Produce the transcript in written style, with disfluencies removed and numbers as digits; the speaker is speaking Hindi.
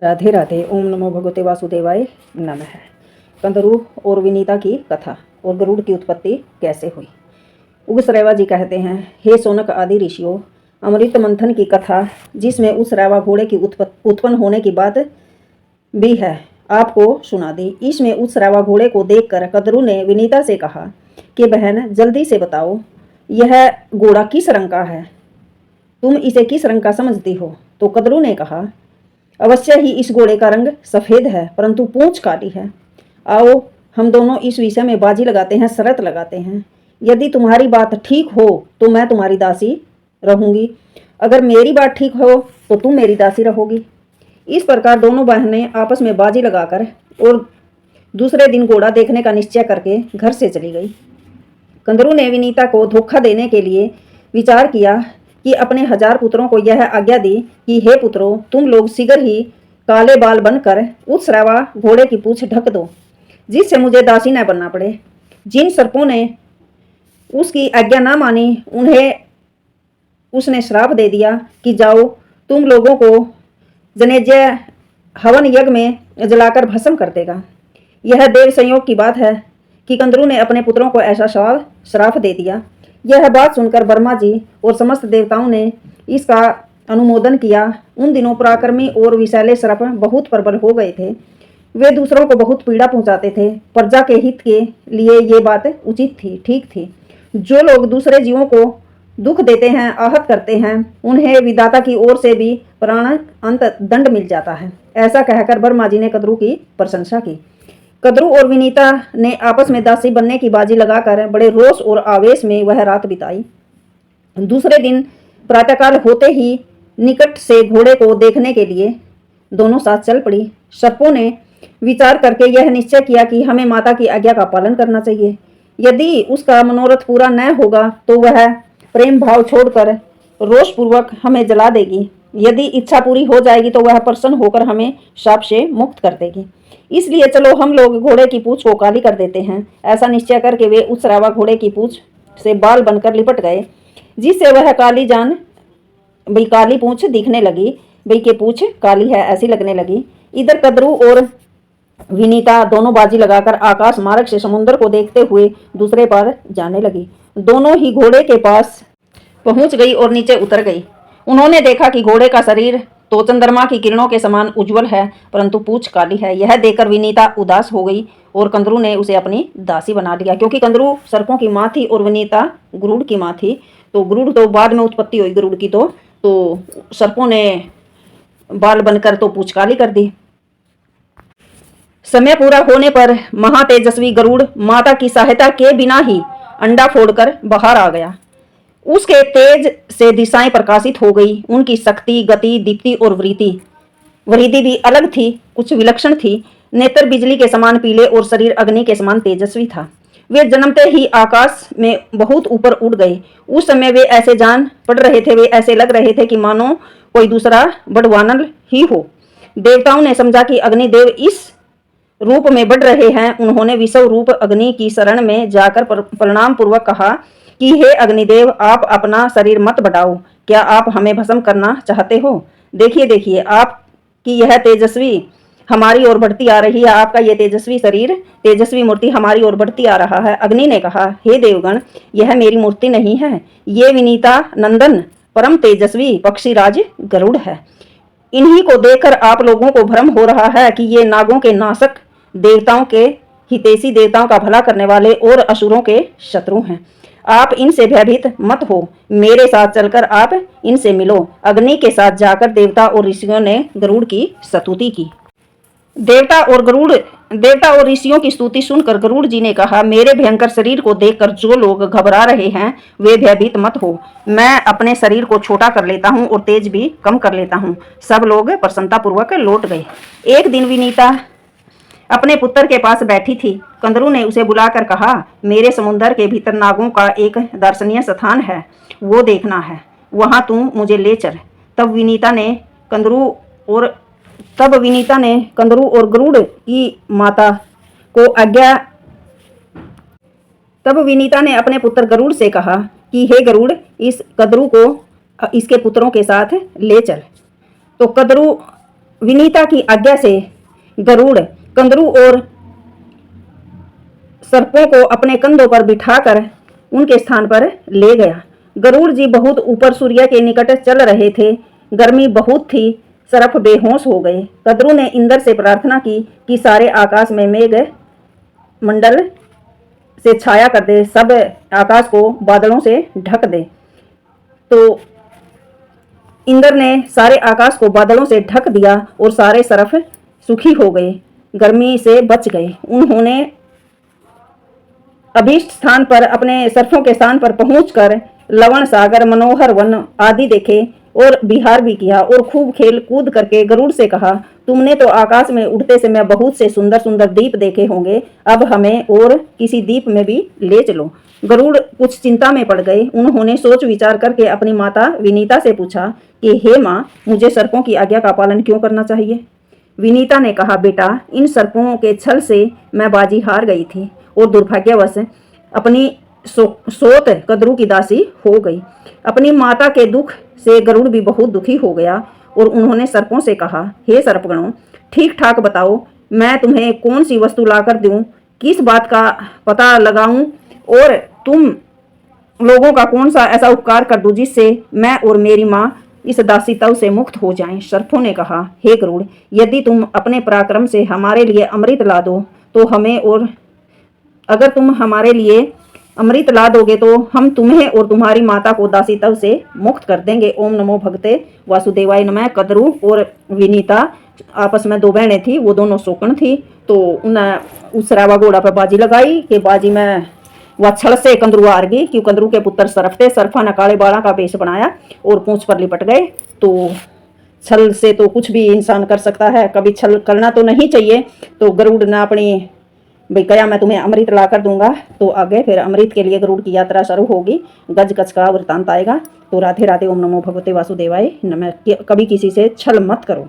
राधे राधे। ओम नमो भगवते वासुदेवाय नमः। कंदरू और विनीता की कथा और गरुड़ की उत्पत्ति कैसे हुई। उगसरैवा जी कहते हैं, हे सोनक आदि ऋषियों, अमृत मंथन की कथा जिसमें उस रैवा घोड़े की उत्पन्न होने की बात भी है आपको सुना दी। इसमें उस रैवा घोड़े को देखकर कदरू ने विनीता से कहा कि बहन जल्दी से बताओ, यह घोड़ा किस रंग का है, तुम इसे किस रंग का समझती हो। तो कदरू ने कहा, अवश्य ही इस घोड़े का रंग सफेद है, परंतु पूंछ काली है। आओ हम दोनों इस विषय में बाजी लगाते हैं, शर्त लगाते हैं। यदि तुम्हारी बात ठीक हो तो मैं तुम्हारी दासी रहूंगी, अगर मेरी बात ठीक हो तो तुम मेरी दासी रहोगी। इस प्रकार दोनों बहनें आपस में बाजी लगाकर और दूसरे दिन घोड़ा देखने का निश्चय करके घर से चली गई। कंदरू ने विनीता को धोखा देने के लिए विचार किया कि अपने 1000 पुत्रों को यह आज्ञा दी कि हे पुत्रों, तुम लोग शीघ्र ही काले बाल बनकर उस रैवा घोड़े की पूंछ ढक दो, जिससे मुझे दासी न बनना पड़े। जिन सर्पों ने उसकी आज्ञा ना मानी उन्हें उसने श्राप दे दिया कि जाओ, तुम लोगों को जनेज्य हवन यज्ञ में जलाकर भस्म कर देगा। यह देव संयोग की बात है कि कंदरू ने अपने पुत्रों को ऐसा श्राप दे दिया। यह बात सुनकर ब्रह्मा जी और समस्त देवताओं ने इसका अनुमोदन किया। उन दिनों पराक्रमी और विषैले सर्प बहुत प्रबल हो गए थे। वे दूसरों को बहुत पीड़ा पहुंचाते थे। प्रजा के हित के लिए ये बात उचित थी, ठीक थी। जो लोग दूसरे जीवों को दुख देते हैं, आहत करते हैं, उन्हें विधाता की ओर से भी प्राण अंत दंड मिल जाता है। ऐसा कहकर ब्रह्मा जी ने कदरू की प्रशंसा की। कदरू और विनीता ने आपस में दासी बनने की बाजी लगाकर बड़े रोष और आवेश में वह रात बिताई। दूसरे दिन प्रातःकाल होते ही निकट से घोड़े को देखने के लिए दोनों साथ चल पड़ी। सर्पों ने विचार करके यह निश्चय किया कि हमें माता की आज्ञा का पालन करना चाहिए। यदि उसका मनोरथ पूरा न होगा तो वह प्रेम भाव छोड़कर रोषपूर्वक हमें जला देगी। यदि इच्छा पूरी हो जाएगी तो वह प्रसन्न होकर हमें शाप से मुक्त कर देगी। इसलिए चलो हम लोग घोड़े की पूंछ को काली कर देते हैं। ऐसा निश्चय करके वे उस रैवा घोड़े की पूंछ से बाल बनकर लिपट गए, जिससे वह काली जान भाई काली पूंछ दिखने लगी, भाई के पूंछ काली है ऐसी लगने लगी। इधर कदरू और विनीता दोनों बाजी लगाकर आकाश मार्ग से समुद्र को देखते हुए दूसरे पार जाने लगी। दोनों ही घोड़े के पास पहुंच गई और नीचे उतर गई। उन्होंने देखा कि घोड़े का शरीर तो चंद्रमा की किरणों के समान उज्जवल है, परंतु पूंछ काली है। यह देखकर विनीता उदास हो गई और कंदरू ने उसे अपनी दासी बना लिया, क्योंकि कंदरू सर्पों की माँ थी और विनीता गरुड़ की माँ थी। तो गरुड़ तो बाद में उत्पत्ति हुई गरुड़ की, तो सर्पों ने बाल बनकर तो पूंछ काली कर दी। समय पूरा होने पर महातेजस्वी गरुड़ माता की सहायता के बिना ही अंडा फोड़कर बाहर आ गया। उसके तेज से दिशाएं प्रकाशित हो गई। उनकी शक्ति, गति, दीप्ति और वृद्धि भी अलग थी, कुछ विलक्षण थी। नेत्र बिजली के समान पीले और शरीर अग्नि के समान तेजस्वी था। वे जन्मते ही आकाश में बहुत ऊपर उड़ गए। उस समय वे ऐसे जान पड़ रहे थे, वे ऐसे लग रहे थे कि मानो कोई दूसरा बड़वानर ही हो। देवताओं ने समझा कि अग्निदेव इस रूप में बढ़ रहे हैं। उन्होंने विषव रूप अग्नि की शरण में जाकर प्रणाम पूर्वक कहा कि हे अग्निदेव, आप अपना शरीर मत बढ़ाओ। क्या आप हमें भस्म करना चाहते हो? देखिए देखिए, आपकी यह तेजस्वी हमारी ओर बढ़ती आ रही है। आपका यह तेजस्वी शरीर, तेजस्वी मूर्ति हमारी ओर बढ़ती आ रहा है। अग्नि ने कहा, हे देवगण, यह मेरी मूर्ति नहीं है, ये विनीता नंदन परम तेजस्वी पक्षीराज गरुड़ है। इन्हीं को देखकर आप लोगों को भ्रम हो रहा है कि ये नागों के नाशक, देवताओं के हितैषी, देवताओं का भला करने वाले और असुरों के शत्रु हैं। आप इनसे भयभीत मत हो, मेरे साथ चलकर आप इनसे मिलो। अग्नि के साथ जाकर देवता और ऋषियों ने गरुड़ की स्तुति की। देवता और ऋषियों की स्तुति सुनकर गरुड़ जी ने कहा, मेरे भयंकर शरीर को देखकर जो लोग घबरा रहे हैं वे भयभीत मत हो। मैं अपने शरीर को छोटा कर लेता हूँ और तेज भी कम कर लेता हूँ। सब लोग प्रसन्नतापूर्वक लौट गए। एक दिन विनीता अपने पुत्र के पास बैठी थी। कंदरू ने उसे बुलाकर कहा, मेरे समुद्र के भीतर नागों का एक दर्शनीय स्थान है, वो देखना है, वहां तू मुझे ले चल। तब विनीता ने कंदरू और गरुड़ की माता को आज्ञा तब विनीता ने अपने पुत्र गरुड़ से कहा कि हे गरुड़, इस कंदरू को इसके पुत्रों के साथ ले चल। तो कंदरू विनीता की आज्ञा से गरुड़ कंदरू और सर्पों को अपने कंधों पर बिठाकर उनके स्थान पर ले गया। गरुड़ जी बहुत ऊपर सूर्य के निकट चल रहे थे। गर्मी बहुत थी। सर्प बेहोश हो गए। कंदरू ने इंद्र से प्रार्थना की कि सारे आकाश में मेघ मंडल से छाया कर दे, सब आकाश को बादलों से ढक दे। तो इंद्र ने सारे आकाश को बादलों से ढक दिया और सारे सर्प सुखी हो गए, गर्मी से बच गए। उन्होंने अभीष्ट स्थान पर अपने सर्पों के स्थान पर पहुंचकर लवण सागर, मनोहर वन आदि देखे और विहार भी किया और खूब खेल कूद करके गरुड़ से कहा, तुमने तो आकाश में उड़ते समय बहुत से सुंदर सुंदर दीप देखे होंगे, अब हमें और किसी दीप में भी ले चलो। गरुड़ कुछ चिंता में पड़ गए। उन्होंने सोच विचार करके अपनी माता विनीता से पूछा कि हे माँ, मुझे सर्पों की आज्ञा का पालन क्यों करना चाहिए। विनीता ने कहा, बेटा, इन सर्पों के छल से मैं बाजी हार गई थी और दुर्भाग्यवश अपनी सोत कंदरू की दासी हो गई। अपनी माता के दुख से गरुड़ भी बहुत दुखी हो गया और उन्होंने सर्पों से कहा, हे सर्पगणों, ठीक ठाक बताओ, मैं तुम्हें कौन सी वस्तु लाकर दूं, किस बात का पता लगाऊं और तुम लोगों का कौन सा ऐसा उपकार कर दूं जिससे मैं और मेरी माँ इस दासी तव से मुक्त हो जाएं। सर्पों ने कहा, हे गरुड़, यदि तुम अपने पराक्रम से हमारे लिए अमृत ला दो तो हमें, और अगर तुम हमारे लिए अमृत ला दोगे तो हम तुम्हें और तुम्हारी माता को दासी तव से मुक्त कर देंगे। ओम नमो भगते वासुदेवाय नमः। कंदरू और विनीता आपस में दो बहनें थी, वो दोनों शौकन थी। तो उन्हें उस रावा घोड़ा पर बाजी लगाई कि बाजी में वह छड़ से कंदरू हार गई, क्यों कंदरू के पुत्र सर्फ थे। सर्फा ने काले बाड़ा का वेश बनाया और पूंछ पर लिपट गए। तो छल से तो कुछ भी इंसान कर सकता है, कभी छल करना तो नहीं चाहिए। तो गरुड़ ने अपनी भाई कया मैं तुम्हें अमृत ला कर दूंगा। तो आगे फिर अमृत के लिए गरुड़ की यात्रा शुरू होगी। गज गज का वृतांत आएगा। तो राधे राधे। ओम नमो भगवते वासुदेवाय नमः। कभी किसी से छल मत करो।